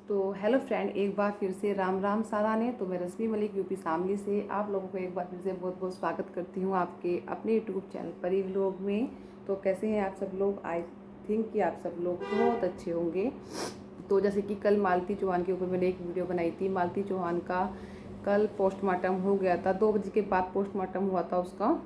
तो hello friend, एक बार फिर से राम राम साराने। तो मैं रश्मि मलिक यूपी शामली से आप लोगों को एक बार फिर से बहुत बहुत स्वागत करती हूँ आपके अपने यूट्यूब चैनल परी व्लॉग में। तो कैसे हैं आप सब लोग? आई थिंक कि आप सब लोग बहुत अच्छे होंगे। तो जैसे कि कल मालती चौहान के ऊपर मैंने एक वीडियो बनाई थी। मालती चौहान का कल पोस्टमार्टम हो गया था, 2 बजे के बाद पोस्टमार्टम हुआ था उसका।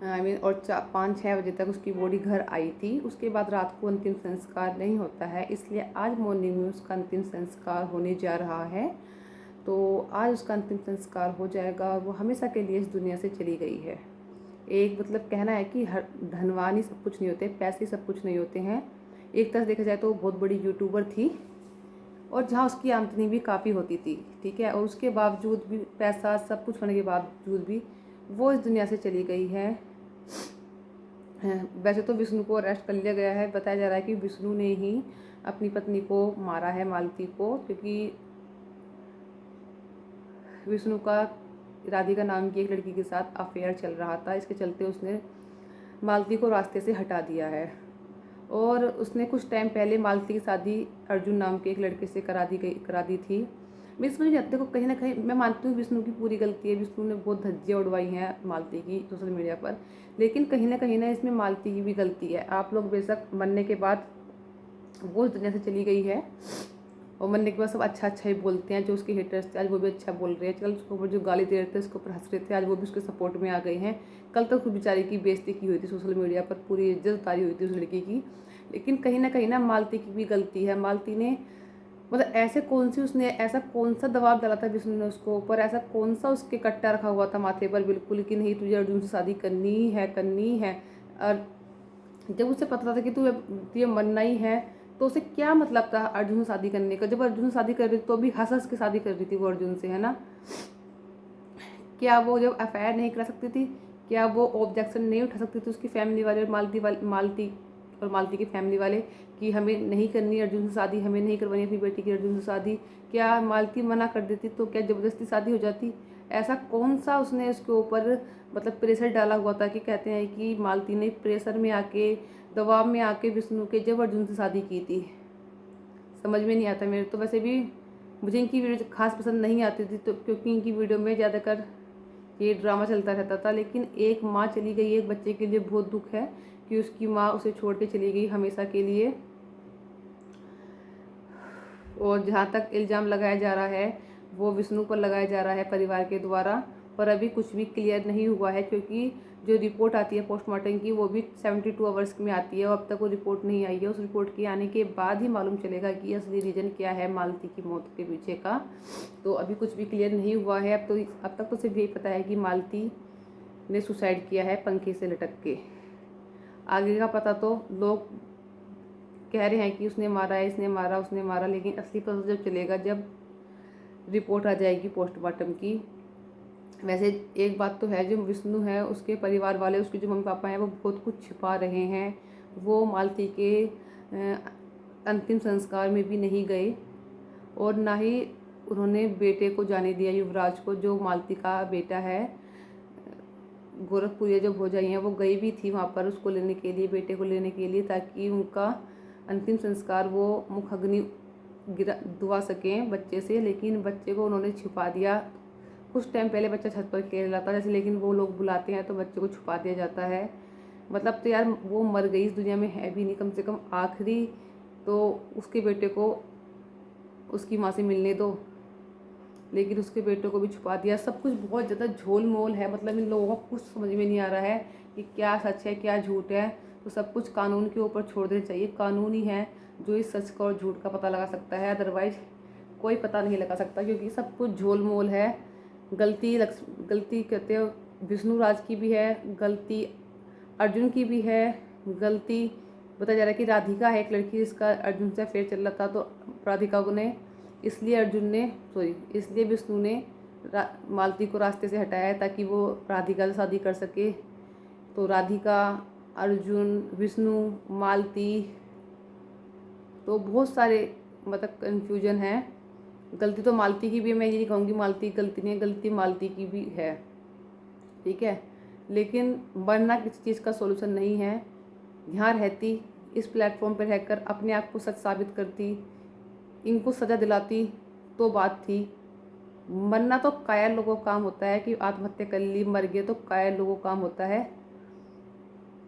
और 5-6 बजे तक उसकी बॉडी घर आई थी। उसके बाद रात को अंतिम संस्कार नहीं होता है, इसलिए आज मॉर्निंग में उसका अंतिम संस्कार होने जा रहा है। तो आज उसका अंतिम संस्कार हो जाएगा। वो हमेशा के लिए इस दुनिया से चली गई है। एक मतलब कहना है कि हर धनवान ही सब कुछ नहीं होते, पैसे सब कुछ नहीं होते हैं। एक तरह से देखा जाए तो वो बहुत बड़ी यूट्यूबर थी और जहाँ उसकी आमदनी भी काफ़ी होती थी, ठीक है। और उसके बावजूद भी, पैसा सब कुछ होने के बावजूद भी वो इस दुनिया से चली गई है। वैसे तो विष्णु को अरेस्ट कर लिया गया है। बताया जा रहा है कि विष्णु ने ही अपनी पत्नी को मारा है, मालती को, क्योंकि विष्णु का राधिका नाम की एक लड़की के साथ अफेयर चल रहा था। इसके चलते उसने मालती को रास्ते से हटा दिया है। और उसने कुछ टाइम पहले मालती की शादी अर्जुन नाम के एक लड़के से करा दी थी। विष्णु ने देखो, कहीं ना कहीं मैं मानती हूँ विष्णु की पूरी गलती है। विष्णु ने बहुत धज्जियाँ उड़वाई हैं मालती की सोशल मीडिया पर, लेकिन कहीं ना इसमें मालती की भी गलती है। आप लोग बेशक मरने के बाद वो इस दुनिया से चली गई है और मरने के बाद सब अच्छा अच्छा ही बोलते हैं। जो उसके हेटर्स थे आज वो भी अच्छा बोल रहे हैं। कल उसके ऊपर जो गाली दे रहे थे उसके ऊपर हंस रहे थे, आज वो भी उसके सपोर्ट में आ गए हैं। कल तक उस बेचारी की बेइज्जती की हुई थी सोशल मीडिया पर, पूरी इज्जत उतारी हुई थी उस लड़की की। लेकिन कहीं ना मालती की भी गलती है। मालती ने मतलब ऐसा कौन सा दबाव डाला था विष्णु ने उसको ऊपर, ऐसा कौन सा उसके कट्टा रखा हुआ था माथे पर बिल्कुल कि नहीं तुझे अर्जुन से शादी करनी है। और जब उसे पता था कि तुझे मरना ही है, तो उसे क्या मतलब था अर्जुन से शादी करने का? जब अर्जुन से शादी कर रही थी तो भी हंस हंस के शादी कर रही थी वो अर्जुन से, है ना। क्या वो जब अफेयर नहीं करा सकती थी, क्या वो ऑब्जेक्शन नहीं उठा सकती थी उसकी फैमिली वाले और मालती की फैमिली वाले कि हमें नहीं करनी अर्जुन से शादी, हमें नहीं करवानी अपनी बेटी की अर्जुन से शादी? क्या मालती मना कर देती तो क्या ज़बरदस्ती शादी हो जाती? ऐसा कौन सा उसने उसके ऊपर मतलब प्रेशर डाला हुआ था कि कहते हैं कि मालती ने प्रेशर में आके, दबाव में आके विष्णु के जब अर्जुन से शादी की थी? समझ में नहीं आता मेरे तो। वैसे भी मुझे इनकी वीडियो खास पसंद नहीं आती थी, तो क्योंकि इनकी वीडियो में ज़्यादातर ये ड्रामा चलता रहता था। लेकिन एक माँ चली गई, एक बच्चे के लिए बहुत दुख है कि उसकी माँ उसे छोड़ के चली गई हमेशा के लिए। और जहाँ तक इल्ज़ाम लगाया जा रहा है वो विष्णु पर लगाया जा रहा है परिवार के द्वारा, पर अभी कुछ भी क्लियर नहीं हुआ है, क्योंकि जो रिपोर्ट आती है पोस्टमार्टम की वो भी 72 आवर्स में आती है और अब तक वो रिपोर्ट नहीं आई है। उस रिपोर्ट के आने के बाद ही मालूम चलेगा कि असली रीज़न क्या है मालती की मौत के पीछे का। तो अभी कुछ भी क्लियर नहीं हुआ है। अब तक तो सिर्फ यही पता है कि मालती ने सुसाइड किया है पंखे से लटक के। आगे का पता तो लोग कह रहे हैं कि उसने मारा है, इसने मारा, उसने मारा, लेकिन असली पता जब चलेगा, जब रिपोर्ट आ जाएगी पोस्टमार्टम की। वैसे एक बात तो है, जो विष्णु है उसके परिवार वाले, उसके जो मम्मी पापा हैं वो बहुत कुछ छिपा रहे हैं। वो मालती के अंतिम संस्कार में भी नहीं गए और ना ही उन्होंने बेटे को जाने दिया, युवराज को, जो मालती का बेटा है। गोरखपुर जो भौजाई हैं वो गई भी थी वहाँ पर उसको लेने के लिए, बेटे को लेने के लिए, ताकि उनका अंतिम संस्कार वो मुखअग्नि दुआ सकें बच्चे से। लेकिन बच्चे को उन्होंने छुपा दिया। कुछ टाइम पहले बच्चा छत पर खेल रहा था जैसे, लेकिन वो लोग बुलाते हैं तो बच्चे को छुपा दिया जाता है। मतलब तो यार वो मर गई, इस दुनिया में है भी नहीं, कम से कम आखिरी तो उसके बेटे को उसकी माँ से मिलने दो। लेकिन उसके बेटे को भी छुपा दिया। सब कुछ बहुत ज़्यादा झोल मोल है। मतलब इन लोगों को कुछ समझ में नहीं आ रहा है कि क्या सच है क्या झूठ है। तो सब कुछ कानून के ऊपर छोड़ देना चाहिए। कानून ही है जो इस सच का और झूठ का पता लगा सकता है, अदरवाइज कोई पता नहीं लगा सकता, क्योंकि सब कुछ झोल मोल है। गलती कहते हो विष्णु राज की भी है, गलती अर्जुन की भी है, गलती बताया जा रहा है कि राधिका है एक लड़की जिसका अर्जुन से अफेयर चल रहा था। तो राधिका ने इसलिए विष्णु ने मालती को रास्ते से हटाया है ताकि वो राधिका से शादी कर सके। तो राधिका, अर्जुन, विष्णु, मालती, तो बहुत सारे मतलब कन्फ्यूजन है। गलती तो मालती की भी है, मैं ये नहीं कहूँगी मालती की गलती नहीं है, गलती मालती की भी है, ठीक है। लेकिन मरना किसी चीज़ का सॉल्यूशन नहीं है। यहाँ रहती, इस प्लेटफॉर्म पर रहकर अपने आप को सच साबित करती, इनको सज़ा दिलाती तो बात थी, मरना तो कायर लोगों का काम होता है कि आत्महत्या कर ली, मर गए, तो कायर लोगों का काम होता है।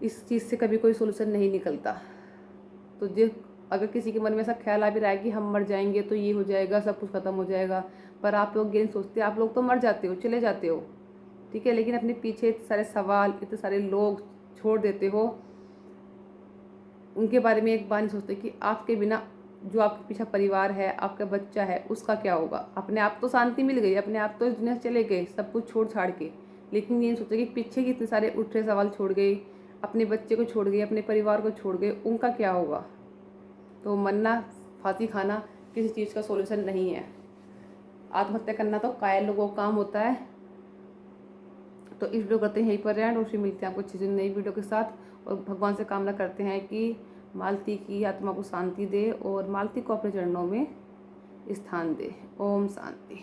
इस चीज़ से कभी कोई सोल्यूशन नहीं निकलता। तो जो अगर किसी के मन में ऐसा ख्याल आ भी रहा है कि हम मर जाएंगे तो ये हो जाएगा, सब कुछ ख़त्म हो जाएगा, पर आप लोग ये नहीं सोचते। आप लोग तो मर जाते हो, चले जाते हो, ठीक है, लेकिन अपने पीछे इतने सारे सवाल, इतने सारे लोग छोड़ देते हो। उनके बारे में एक बार नहीं सोचते कि आपके बिना जो आपके पीछे परिवार है, आपका बच्चा है, उसका क्या होगा। अपने आप तो शांति मिल गई, अपने आप तो इस दुनिया से चले गए सब कुछ छोड़ छाड़ के, लेकिन ये नहीं सोचते कि पीछे के इतने सारे उठ रहे सवाल छोड़ गए, अपने बच्चे को छोड़ गए, अपने परिवार को छोड़ गए, उनका क्या होगा। तो मरना, फांसी खाना किसी चीज़ का सॉल्यूशन नहीं है। आत्महत्या करना तो कायर लोगों का काम होता है। तो इस वीडियो करते हैं यहीं पर एंड, और फिर मिलते हैं आपको अच्छी नई वीडियो के साथ। और भगवान से कामना करते हैं कि मालती की आत्मा को शांति दे और मालती को अपने चरणों में स्थान दे। ओम शांति।